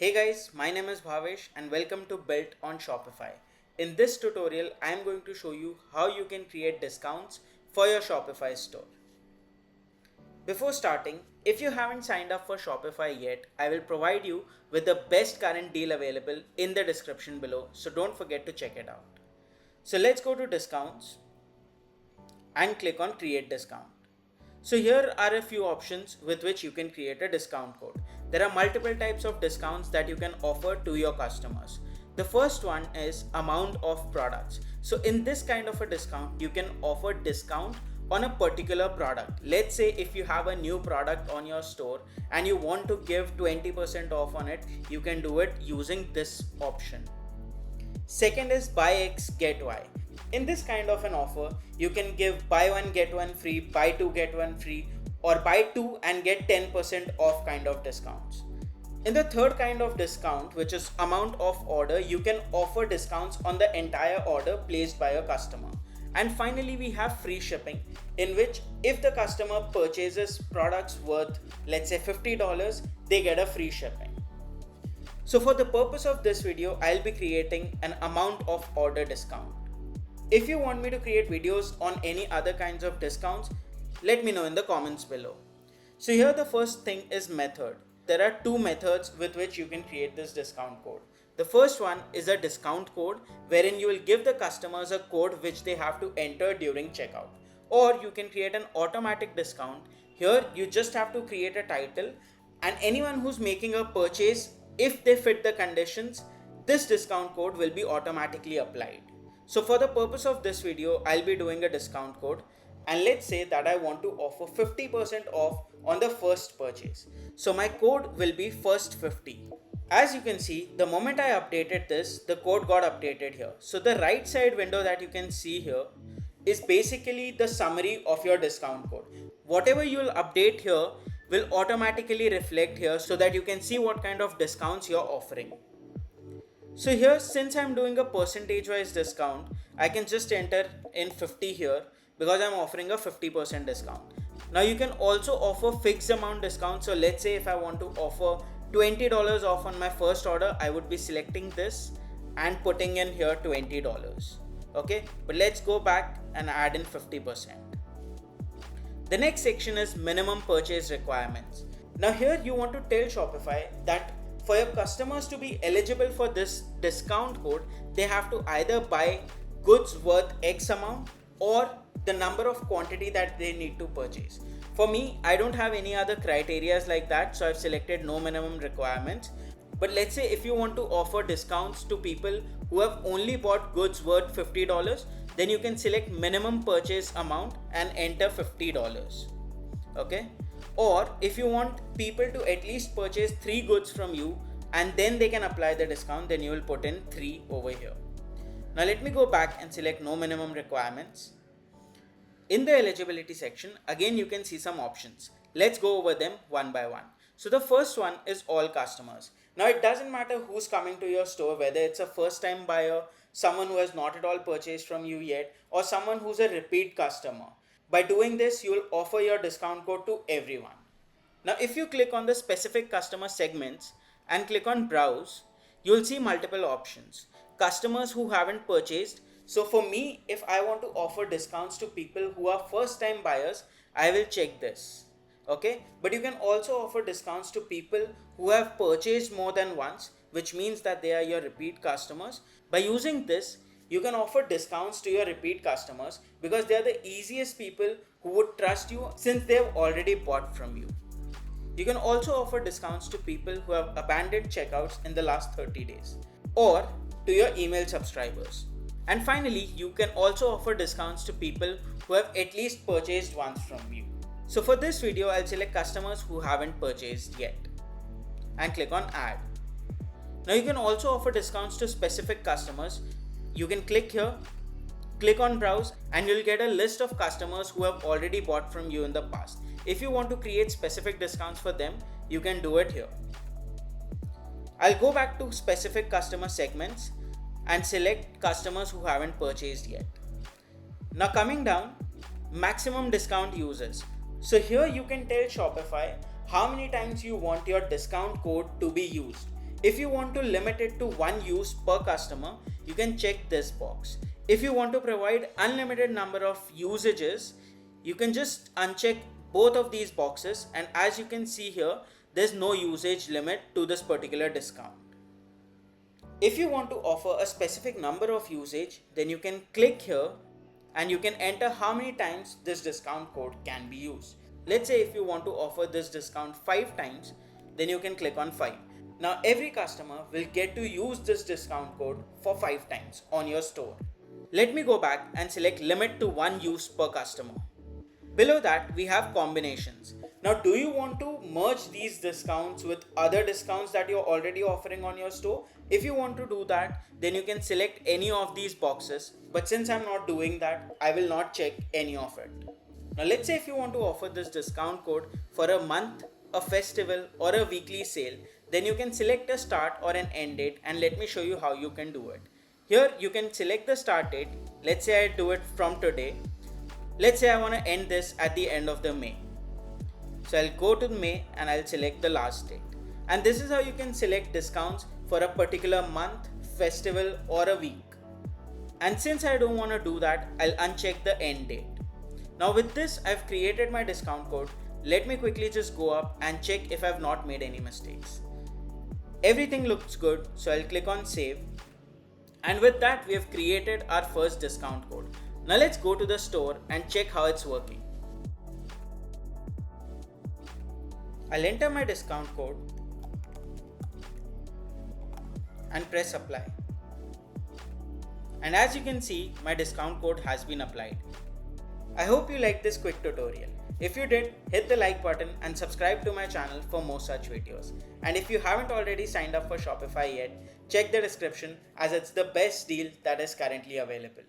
Hey guys, my name is Bhavesh and welcome to Built on Shopify. In this tutorial, I am going to show you how you can create discounts for your Shopify store. Before starting, if you haven't signed up for Shopify yet, I will provide you with the best current deal available in the description below, so don't forget to check it out. So let's go to discounts and click on create discount. So here are a few options with which you can create a discount code. There are multiple types of discounts that you can offer to your customers. The first one is amount of products. So in this kind of a discount, you can offer discount on a particular product. Let's say if you have a new product on your store and you want to give 20% off on it, you can do it using this option. Second is buy X get Y. In this kind of an offer, you can give buy one get one free, buy two get one free, or buy two and get 10% off kind of discounts. In the third kind of discount, which is amount of order, you can offer discounts on the entire order placed by a customer. And finally, we have free shipping, in which if the customer purchases products worth, let's say $50, they get a free shipping. So for the purpose of this video, I'll be creating an amount of order discount. If you want me to create videos on any other kinds of discounts, let me know in the comments below. So here the first thing is method. There are two methods with which you can create this discount code. The first one is a discount code wherein you will give the customers a code which they have to enter during checkout. Or you can create an automatic discount. Here you just have to create a title and anyone who's making a purchase, if they fit the conditions, this discount code will be automatically applied. So for the purpose of this video, I'll be doing a discount code and let's say that I want to offer 50% off on the first purchase. So my code will be first50. As you can see, the moment I updated this, the code got updated here. So the right side window that you can see here is basically the summary of your discount code. Whatever you will update here will automatically reflect here so that you can see what kind of discounts you're offering. So here, since I'm doing a percentage wise discount, I can just enter in 50 here because I'm offering a 50% discount. Now you can also offer fixed amount discount. So let's say if I want to offer $20 off on my first order, I would be selecting this and putting in here $20. Okay, but let's go back and add in 50%. The next section is minimum purchase requirements. Now here you want to tell Shopify that for your customers to be eligible for this discount code, they have to either buy goods worth X amount or the number of quantity that they need to purchase. For me, I don't have any other criterias like that, so I've selected no minimum requirements. But let's say if you want to offer discounts to people who have only bought goods worth $50, then you can select minimum purchase amount and enter $50. Okay? Or if you want people to at least purchase 3 goods from you and then they can apply the discount, then you will put in 3 over here. Now let me go back and select no minimum requirements. In the eligibility section, again you can see some options. Let's go over them one by one. So the first one is all customers. Now it doesn't matter who's coming to your store, whether it's a first time buyer, someone who has not at all purchased from you yet, or someone who's a repeat customer. By doing this, you will offer your discount code to everyone. Now, if you click on the specific customer segments and click on browse, you will see multiple options. Customers who haven't purchased. So for me, if I want to offer discounts to people who are first time buyers, I will check this. Okay, but you can also offer discounts to people who have purchased more than once, which means that they are your repeat customers. By using this, you can offer discounts to your repeat customers because they are the easiest people who would trust you since they have already bought from you. You can also offer discounts to people who have abandoned checkouts in the last 30 days or to your email subscribers. And finally, you can also offer discounts to people who have at least purchased once from you. So for this video, I'll select customers who haven't purchased yet and click on add. Now you can also offer discounts to specific customers. You can click here, click on browse, and you'll get a list of customers who have already bought from you in the past. If you want to create specific discounts for them, you can do it here. I'll go back to specific customer segments and select customers who haven't purchased yet. Now coming down, maximum discount users. So here you can tell Shopify how many times you want your discount code to be used. If you want to limit it to one use per customer, you can check this box. If you want to provide unlimited number of usages, you can just uncheck both of these boxes, and as you can see here, there's no usage limit to this particular discount. If you want to offer a specific number of usage, then you can click here and you can enter how many times this discount code can be used. Let's say if you want to offer this discount 5 times, then you can click on 5. Now every customer will get to use this discount code for 5 times on your store. Let me go back and select limit to one use per customer. Below that, we have combinations. Now, do you want to merge these discounts with other discounts that you're already offering on your store? If you want to do that, then you can select any of these boxes. But since I'm not doing that, I will not check any of it. Now, let's say if you want to offer this discount code for a month, a festival, or a weekly sale, then you can select a start or an end date, and let me show you how you can do it. Here, you can select the start date. Let's say I do it from today. Let's say I want to end this at the end of the May. So I'll go to May and I'll select the last date. And this is how you can select discounts for a particular month, festival, or a week. And since I don't want to do that, I'll uncheck the end date. Now with this, I've created my discount code. Let me quickly just go up and check if I've not made any mistakes. Everything looks good, so I'll click on save. And with that, we have created our first discount code. Now let's go to the store and check how it's working. I'll enter my discount code and press apply. And as you can see, my discount code has been applied. I hope you liked this quick tutorial. If you did, hit the like button and subscribe to my channel for more such videos. And if you haven't already signed up for Shopify yet, check the description as it's the best deal that is currently available.